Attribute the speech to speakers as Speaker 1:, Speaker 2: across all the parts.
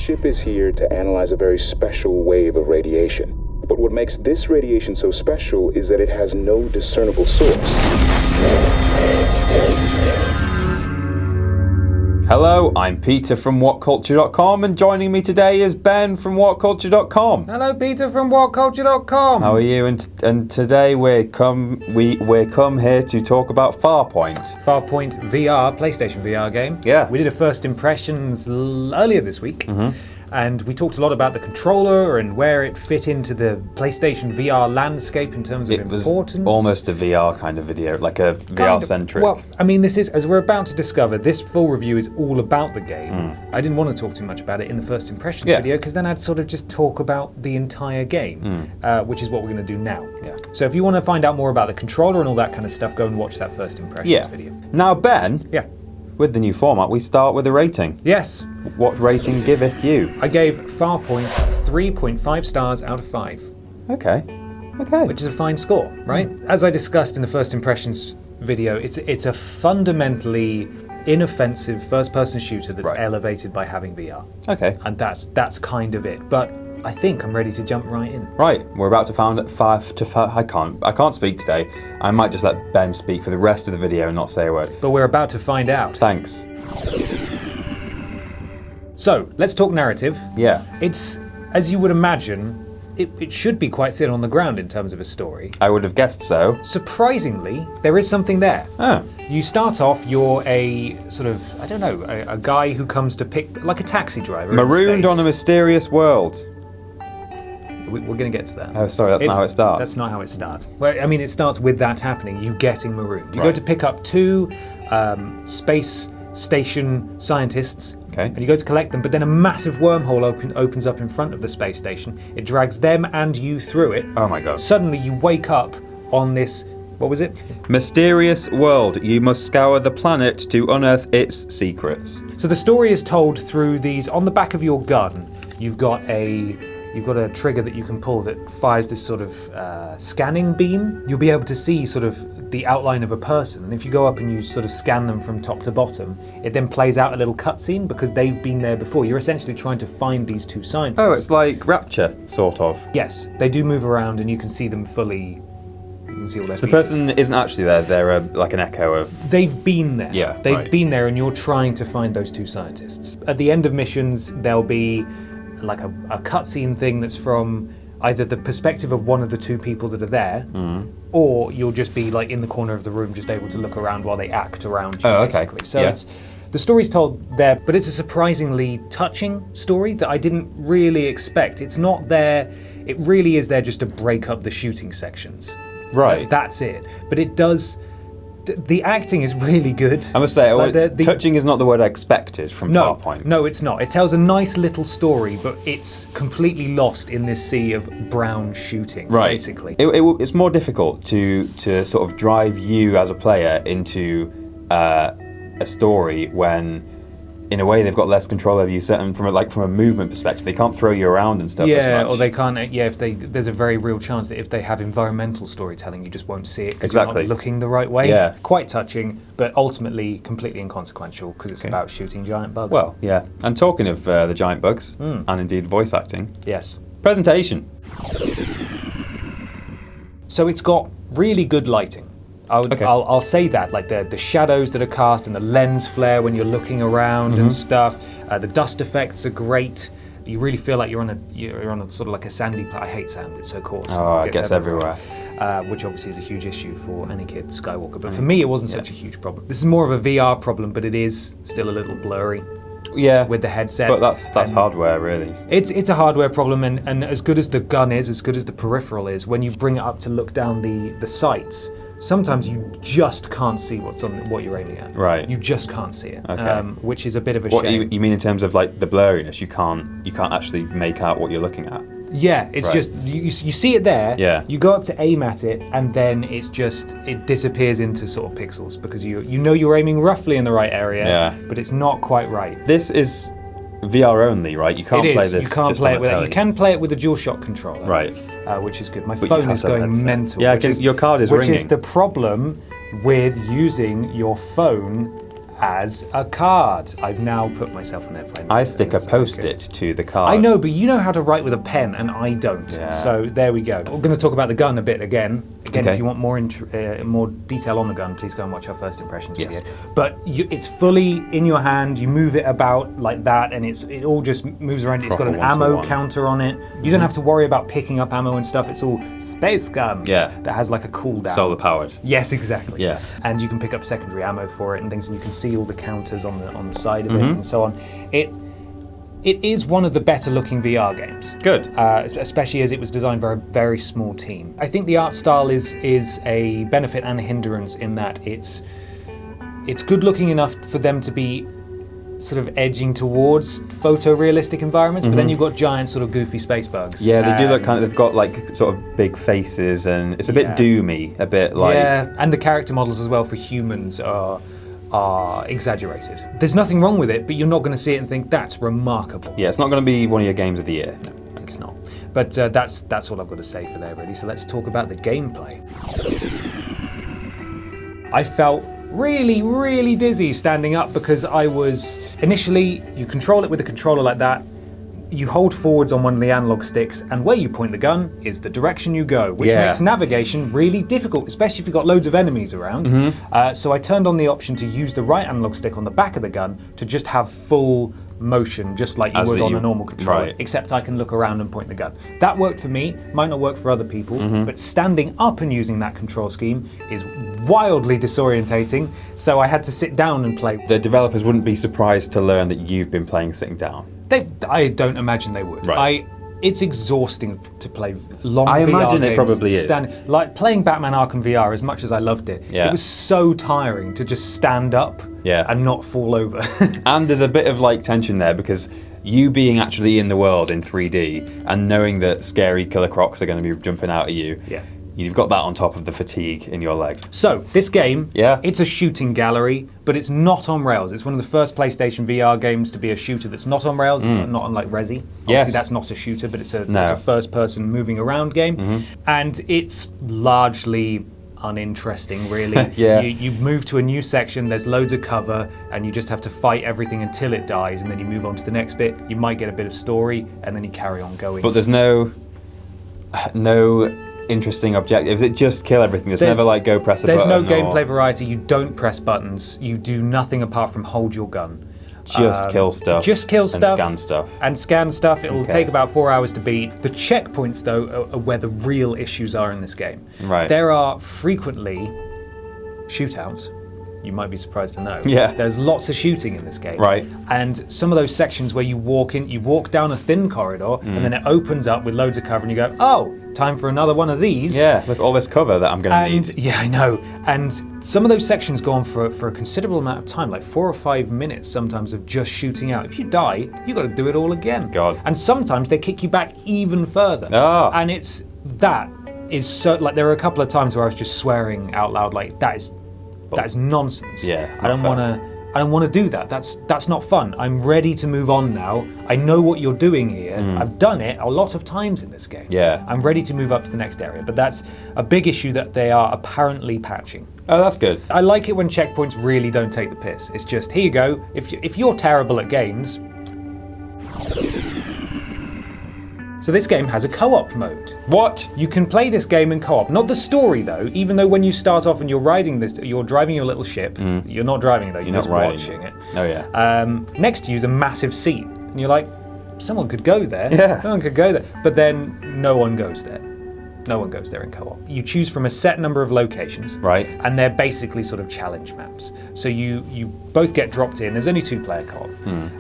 Speaker 1: ship is here to analyze a very special wave of radiation. But what makes this radiation so special is that it has no discernible source.
Speaker 2: Hello, I'm Peter from WhatCulture.com, and joining me today is Ben from WhatCulture.com.
Speaker 3: Hello, Peter from WhatCulture.com.
Speaker 2: How are you? And today we're come here to talk about Farpoint.
Speaker 3: Farpoint VR, PlayStation VR game.
Speaker 2: Yeah.
Speaker 3: We did a first impressions earlier this week. And we talked a lot about the controller and where it fit into the PlayStation VR landscape in terms of importance.
Speaker 2: It was almost a VR kind of video, like a VR-centric.
Speaker 3: Well, I mean, this is, as we're about to discover, this full review is all about the game. I didn't want to talk too much about it in the first impressions video, because then I'd sort of just talk about the entire game, which is what we're going to do now.
Speaker 2: Yeah.
Speaker 3: So if you want to find out more about the controller and all that kind of stuff, go and watch that first impressions video.
Speaker 2: Now, Ben, with the new format, we start with a rating.
Speaker 3: Yes.
Speaker 2: What rating giveth you?
Speaker 3: I gave Farpoint 3.5 stars out of 5.
Speaker 2: Okay.
Speaker 3: Which is a fine score, right? As I discussed in the first impressions video, it's a fundamentally inoffensive first-person shooter that's elevated by having VR.
Speaker 2: Okay.
Speaker 3: And that's kind of it. But I think I'm ready to jump right in.
Speaker 2: Right, we're about to find I can't speak today. I might just let Ben speak for the rest of the video and not say a word.
Speaker 3: But we're about to find out.
Speaker 2: Thanks.
Speaker 3: So, let's talk narrative.
Speaker 2: Yeah.
Speaker 3: It's, as you would imagine, it should be quite thin on the ground in terms of a story.
Speaker 2: I would have guessed so.
Speaker 3: Surprisingly, there is something there.
Speaker 2: Oh.
Speaker 3: You start off, you're a sort of, I don't know, a guy who comes to pick, like a taxi driver.
Speaker 2: Marooned on a mysterious world.
Speaker 3: We're going to get to that.
Speaker 2: Oh, sorry, that's not how it starts.
Speaker 3: That's not how it starts. Well, I mean, it starts with that happening, you getting marooned. You go to pick up 2 space station scientists, and you go to collect them, but then a massive wormhole opens up in front of the space station. It drags them and you through it.
Speaker 2: Oh my god.
Speaker 3: Suddenly you wake up on this, what was it?
Speaker 2: Mysterious world. You must scour the planet to unearth its secrets.
Speaker 3: So the story is told through these, on the back of your gun, you've got a trigger that you can pull that fires this sort of scanning beam. You'll be able to see sort of the outline of a person, and if you go up and you sort of scan them from top to bottom, it then plays out a little cutscene because they've been there before. You're essentially trying to find these 2 scientists.
Speaker 2: Oh, it's like Rapture, sort of.
Speaker 3: Yes, they do move around and you can see them fully. You can see all their
Speaker 2: So the
Speaker 3: features.
Speaker 2: person isn't actually there, they're like an echo of...
Speaker 3: They've been there.
Speaker 2: Yeah,
Speaker 3: They've been there and you're trying to find those 2 scientists. At the end of missions, there'll be like a cutscene thing that's from either the perspective of one of the 2 people that are there, or you'll just be like in the corner of the room just able to look around while they act around you, basically. So it's, the story's told there, but it's a surprisingly touching story that I didn't really expect. It's not there, it really is there just to break up the shooting sections.
Speaker 2: Right.
Speaker 3: That's it. But it does... The acting is really good.
Speaker 2: I must say, touching is not the word I expected from Farpoint.
Speaker 3: No, it's not. It tells a nice little story, but it's completely lost in this sea of brown shooting, basically.
Speaker 2: It's more difficult to sort of drive you as a player into a story when, in a way, they've got less control over you. Certain from a movement perspective, they can't throw you around and stuff as much.
Speaker 3: Yeah, or they can't. Yeah, there's a very real chance that if they have environmental storytelling, you just won't see it because you're not looking the right way.
Speaker 2: Yeah,
Speaker 3: quite touching, but ultimately completely inconsequential because it's about shooting giant bugs.
Speaker 2: Well, yeah. And talking of the giant bugs, and indeed voice acting.
Speaker 3: Yes.
Speaker 2: Presentation.
Speaker 3: So it's got really good lighting. I'll say that, like the shadows that are cast and the lens flare when you're looking around and stuff. The dust effects are great. You really feel like you're on a sort of like a sandy. I hate sand. It's so coarse.
Speaker 2: Oh, it gets everywhere.
Speaker 3: Which obviously is a huge issue for any kid, Skywalker. But for me, it wasn't such a huge problem. This is more of a VR problem, but it is still a little blurry.
Speaker 2: Yeah,
Speaker 3: with the headset.
Speaker 2: But that's hardware, really.
Speaker 3: It's a hardware problem, and as good as the gun is, as good as the peripheral is, when you bring it up to look down the sights, sometimes you just can't see what you're aiming at.
Speaker 2: Right.
Speaker 3: You just can't see it.
Speaker 2: Okay.
Speaker 3: Which is a bit of a shame.
Speaker 2: You mean in terms of like the blurriness? You can't actually make out what you're looking at.
Speaker 3: Yeah, it's just you see it there.
Speaker 2: Yeah.
Speaker 3: You go up to aim at it, and then it disappears into sort of pixels because you know you're aiming roughly in the right area.
Speaker 2: Yeah.
Speaker 3: But it's not quite right.
Speaker 2: This is VR only, right? You can't play this.
Speaker 3: You can't
Speaker 2: just
Speaker 3: play
Speaker 2: on
Speaker 3: it with
Speaker 2: telly.
Speaker 3: You can play it with a DualShock controller.
Speaker 2: Right.
Speaker 3: Which is good. My
Speaker 2: But
Speaker 3: phone is going mental.
Speaker 2: Yeah, your card is ringing.
Speaker 3: Which is the problem with using your phone as a card. I've now put myself on airplane.
Speaker 2: I stick a
Speaker 3: That's
Speaker 2: post-it
Speaker 3: good.
Speaker 2: to the card.
Speaker 3: I know, but you know how to write with a pen, and I don't.
Speaker 2: Yeah.
Speaker 3: So there we go. We're going to talk about the gun a bit again. Again,
Speaker 2: Okay.
Speaker 3: if you want more detail on the gun, please go and watch our first impressions
Speaker 2: Yes.
Speaker 3: video. But it's fully in your hand. You move it about like that, and it all just moves around. It's got an
Speaker 2: Proper
Speaker 3: ammo
Speaker 2: one-to-one.
Speaker 3: counter on it. You don't have to worry about picking up ammo and stuff. It's all space guns.
Speaker 2: Yeah.
Speaker 3: That has like a cooldown.
Speaker 2: Solar powered.
Speaker 3: Yes, exactly.
Speaker 2: Yeah.
Speaker 3: And you can pick up secondary ammo for it and things, and you can see all the counters on the side of it and so on. It is one of the better looking VR games.
Speaker 2: Good.
Speaker 3: Especially as it was designed for a very small team. I think the art style is a benefit and a hindrance in that it's good looking enough for them to be sort of edging towards photorealistic environments, but then you've got giant sort of goofy space bugs.
Speaker 2: Yeah, they do look
Speaker 3: And-
Speaker 2: they've got like sort of big faces, and it's a bit
Speaker 3: Yeah.
Speaker 2: doomy, a bit like...
Speaker 3: Yeah, and the character models as well for humans are exaggerated. There's nothing wrong with it, but you're not going to see it and think that's remarkable.
Speaker 2: Yeah, it's not going to be one of your games of the year.
Speaker 3: It's not. But that's all I've got to say for there, really. So let's talk about the gameplay. I felt really, really dizzy standing up because I was... Initially, you control it with a controller like that. You hold forwards on one of the analog sticks, and where you point the gun is the direction you go, which
Speaker 2: Yeah.
Speaker 3: makes navigation really difficult, especially if you've got loads of enemies around. So I turned on the option to use the right analog stick on the back of the gun to just have full motion, just like you
Speaker 2: As
Speaker 3: would
Speaker 2: that
Speaker 3: on
Speaker 2: you-
Speaker 3: a normal controller,
Speaker 2: right.
Speaker 3: except I can look around and point the gun. That worked for me, might not work for other people, but standing up and using that control scheme is wildly disorientating, so I had to sit down and play.
Speaker 2: The developers wouldn't be surprised to learn that you've been playing sitting down.
Speaker 3: I don't imagine they would.
Speaker 2: Right.
Speaker 3: It's exhausting to play long
Speaker 2: I
Speaker 3: VR
Speaker 2: imagine it
Speaker 3: games
Speaker 2: probably is.
Speaker 3: Like playing Batman Arkham VR, as much as I loved it,
Speaker 2: Yeah.
Speaker 3: it was so tiring to just stand up
Speaker 2: Yeah.
Speaker 3: and not fall over.
Speaker 2: And there's a bit of like tension there because you being actually in the world in 3D and knowing that scary killer crocs are going to be jumping out at you,
Speaker 3: Yeah.
Speaker 2: you've got that on top of the fatigue in your legs.
Speaker 3: So, this game,
Speaker 2: Yeah.
Speaker 3: it's a shooting gallery, but it's not on rails. It's one of the first PlayStation VR games to be a shooter that's not on rails, not on like Resi. Obviously,
Speaker 2: Yes.
Speaker 3: that's not a shooter, but it's a
Speaker 2: No.
Speaker 3: first-person moving around game. And it's largely uninteresting, really.
Speaker 2: Yeah.
Speaker 3: You move to a new section, there's loads of cover, and you just have to fight everything until it dies, and then you move on to the next bit. You might get a bit of story, and then you carry on going.
Speaker 2: But there's no interesting objectives. It just kill everything. There's never like go press a
Speaker 3: There's
Speaker 2: button.
Speaker 3: no gameplay variety. You don't press buttons. You do nothing apart from hold your gun.
Speaker 2: Just kill stuff.
Speaker 3: Just kill stuff.
Speaker 2: And scan stuff.
Speaker 3: And scan stuff. It'll
Speaker 2: Okay.
Speaker 3: take about 4 hours to beat. The checkpoints, though, are where the real issues are in this game.
Speaker 2: Right.
Speaker 3: There are frequently shootouts. You might be surprised to know.
Speaker 2: Yeah.
Speaker 3: There's lots of shooting in this game.
Speaker 2: Right.
Speaker 3: And some of those sections where you walk down a thin corridor, and then it opens up with loads of cover, and you go, oh, time for another one of these.
Speaker 2: Yeah, look at all this cover that I'm going to
Speaker 3: And
Speaker 2: need.
Speaker 3: yeah, I know. And some of those sections go on for a considerable amount of time, like 4 or 5 minutes sometimes of just shooting out. If you die, you got to do it all again.
Speaker 2: God.
Speaker 3: And sometimes they kick you back even further.
Speaker 2: Ah.
Speaker 3: And that is so, like, there are a couple of times where I was just swearing out loud, like, that is nonsense.
Speaker 2: Yeah, it's
Speaker 3: I
Speaker 2: not
Speaker 3: don't want to do that. That's not fun. I'm ready to move on now. I know what you're doing here. I've done it a lot of times in this game.
Speaker 2: Yeah.
Speaker 3: I'm ready to move up to the next area. But that's a big issue that they are apparently patching.
Speaker 2: Oh, that's good.
Speaker 3: I like it when checkpoints really don't take the piss. It's just, here you go. If you're terrible at games. So this game has a co-op mode.
Speaker 2: What?
Speaker 3: You can play this game in co-op. Not the story though, even though when you start off and you're driving your little ship, you're not driving it though, you're
Speaker 2: not
Speaker 3: just
Speaker 2: riding
Speaker 3: watching it.
Speaker 2: Oh, yeah.
Speaker 3: Next to you is a massive seat. And you're like, someone could go there.
Speaker 2: Yeah.
Speaker 3: Someone could go there. But then no one goes there. No one goes there in co-op. You choose from a set number of locations.
Speaker 2: Right.
Speaker 3: And they're basically sort of challenge maps. So you both get dropped in. There's only 2-player co-op.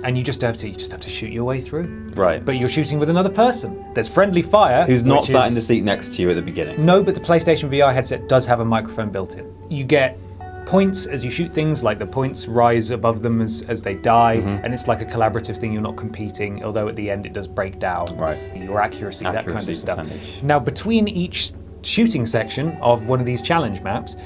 Speaker 3: And you just have to shoot your way through.
Speaker 2: Right.
Speaker 3: But you're shooting with another person. There's friendly fire.
Speaker 2: Who's not
Speaker 3: which
Speaker 2: sat
Speaker 3: is-
Speaker 2: in the seat next to you at the beginning?
Speaker 3: No, but the PlayStation VR headset does have a microphone built in. You get points as you shoot things, like the points rise above them as they die, and it's like a collaborative thing, you're not competing, although at the end it does break down
Speaker 2: Right.
Speaker 3: your accuracy, that kind
Speaker 2: Accuracy
Speaker 3: of stuff.
Speaker 2: percentage.
Speaker 3: Now, between each shooting section of one of these challenge maps,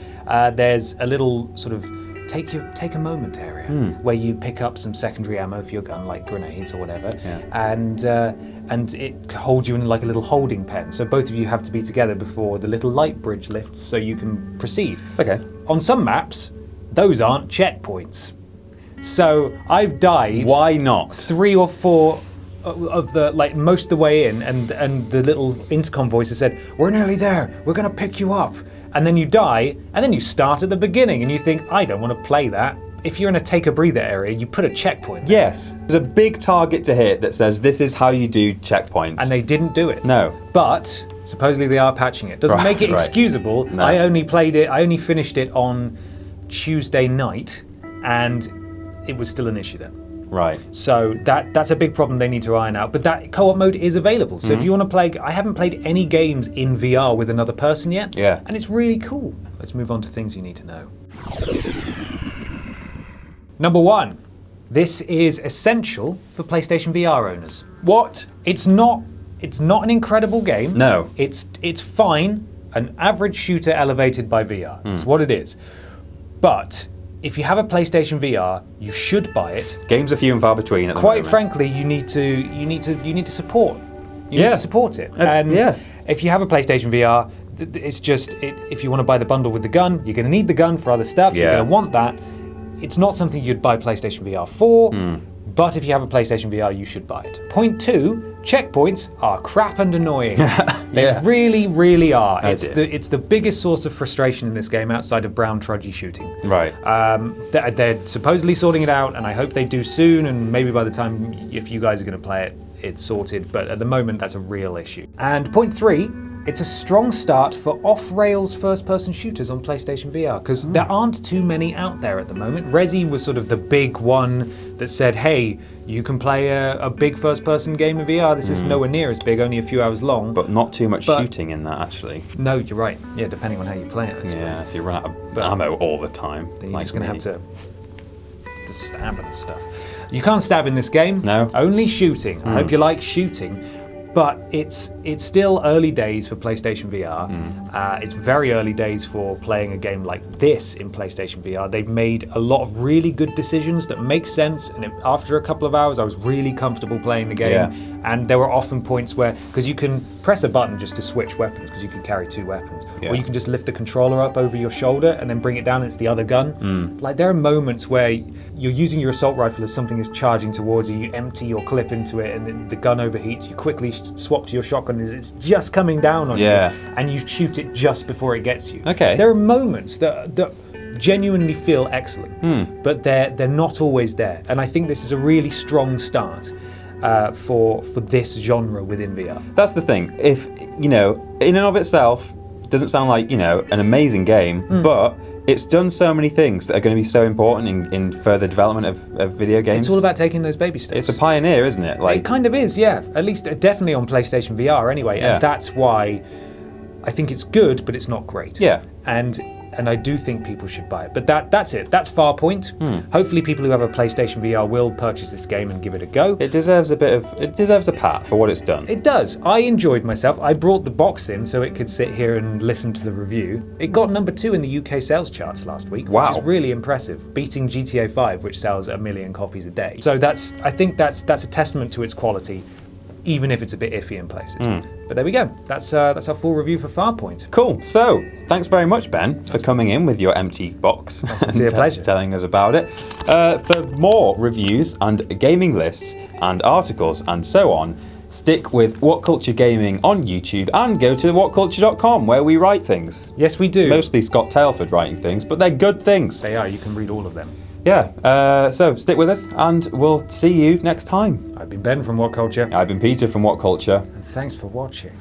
Speaker 3: there's a little sort of take a moment area where you pick up some secondary ammo for your gun, like grenades or whatever, and it holds you in like a little holding pen. So both of you have to be together before the little light bridge lifts, so you can proceed.
Speaker 2: Okay.
Speaker 3: On some maps, those aren't checkpoints. So I've died
Speaker 2: Why not?
Speaker 3: 3 or 4 of the, like, most of the way in, and the little intercom voice has said, "We're nearly there, we're gonna pick you up." And then you die, and then you start at the beginning, and you think, I don't want to play that. If you're in a take a breather area, you put a checkpoint there.
Speaker 2: Yes. There's a big target to hit that says this is how you do checkpoints.
Speaker 3: And they didn't do it.
Speaker 2: No.
Speaker 3: But supposedly they are patching it. Doesn't make it excusable.
Speaker 2: No.
Speaker 3: I only finished it on Tuesday night, and it was still an issue then.
Speaker 2: Right.
Speaker 3: So that's a big problem they need to iron out. But that co-op mode is available. So if you want to play, I haven't played any games in VR with another person yet.
Speaker 2: Yeah.
Speaker 3: And it's really cool. Let's move on to things you need to know. Number 1. This is essential for PlayStation VR owners.
Speaker 2: What?
Speaker 3: It's not an incredible game.
Speaker 2: No.
Speaker 3: It's fine. An average shooter elevated by VR. That's what it is. But if you have a PlayStation VR, you should buy it.
Speaker 2: Games are few and far between at the
Speaker 3: Quite
Speaker 2: moment.
Speaker 3: frankly, you need to support. You need to support it. And
Speaker 2: yeah.
Speaker 3: if you have a PlayStation VR, it's just if you want to buy the bundle with the gun, you're going to need the gun for other stuff.
Speaker 2: Yeah.
Speaker 3: You're going to want that. It's not something you'd buy PlayStation VR for. But if you have a PlayStation VR, you should buy it. Point 2, checkpoints are crap and annoying. They really, really are. It's the biggest source of frustration in this game outside of brown trudgy shooting.
Speaker 2: Right.
Speaker 3: They're supposedly sorting it out, and I hope they do soon, and maybe by the time, if you guys are going to play it, it's sorted. But at the moment, that's a real issue. And point 3, it's a strong start for off-rails first-person shooters on PlayStation VR, because there aren't too many out there at the moment. Resi was sort of the big one that said, hey, you can play a big first-person game in VR. This is nowhere near as big, only a few hours long.
Speaker 2: But not too much shooting in that, actually.
Speaker 3: No, you're right. Yeah, depending on how you play it, I suppose.
Speaker 2: Yeah, if you run out of ammo all the time.
Speaker 3: Then you're just going to have to stab and stuff. You can't stab in this game.
Speaker 2: No.
Speaker 3: Only shooting. I hope you like shooting. But it's still early days for PlayStation VR. It's very early days for playing a game like this in PlayStation VR. They've made a lot of really good decisions that make sense, and after a couple of hours I was really comfortable playing the game.
Speaker 2: Yeah.
Speaker 3: And there were often points where, because you can press a button just to switch weapons, because you can carry 2 weapons, or you can just lift the controller up over your shoulder and then bring it down and it's the other gun. Like, there are moments where you're using your assault rifle as something is charging towards you, you empty your clip into it and then the gun overheats, you quickly swap to your shotgun as it's just coming down on you, and you shoot it just before it gets you.
Speaker 2: Okay.
Speaker 3: There are moments that genuinely feel excellent, but they're not always there. And I think this is a really strong start for this genre within VR.
Speaker 2: That's the thing. If, in and of itself, it doesn't sound like, an amazing game, but it's done so many things that are going to be so important in further development of video games.
Speaker 3: It's all about taking those baby steps.
Speaker 2: It's a pioneer, isn't it?
Speaker 3: It kind of is, yeah. At least definitely on PlayStation VR anyway.
Speaker 2: Yeah.
Speaker 3: And that's why I think it's good, but it's not great.
Speaker 2: Yeah.
Speaker 3: And I do think people should buy it. But that's it. That's Farpoint. Hopefully people who have a PlayStation VR will purchase this game and give it a go.
Speaker 2: It deserves a pat for what it's done.
Speaker 3: It does. I enjoyed myself. I brought the box in so it could sit here and listen to the review. It got number 2 in the UK sales charts last week, which is really impressive, beating GTA 5, which sells 1 million copies a day. So I think that's a testament to its quality, even if it's a bit iffy in places. But there we go. That's our full review for Farpoint.
Speaker 2: Cool. So, thanks very much, Ben, for coming in with your empty box
Speaker 3: It's a pleasure.
Speaker 2: telling us about it. For more reviews and gaming lists and articles and so on, stick with What Culture Gaming on YouTube and go to whatculture.com where we write things.
Speaker 3: Yes, we do.
Speaker 2: It's mostly Scott Tailford writing things, but they're good things.
Speaker 3: They are. You can read all of them.
Speaker 2: Yeah. So stick with us and we'll see you next time.
Speaker 3: I've been Ben from WhatCulture.
Speaker 2: I've been Peter from WhatCulture.
Speaker 3: And thanks for watching.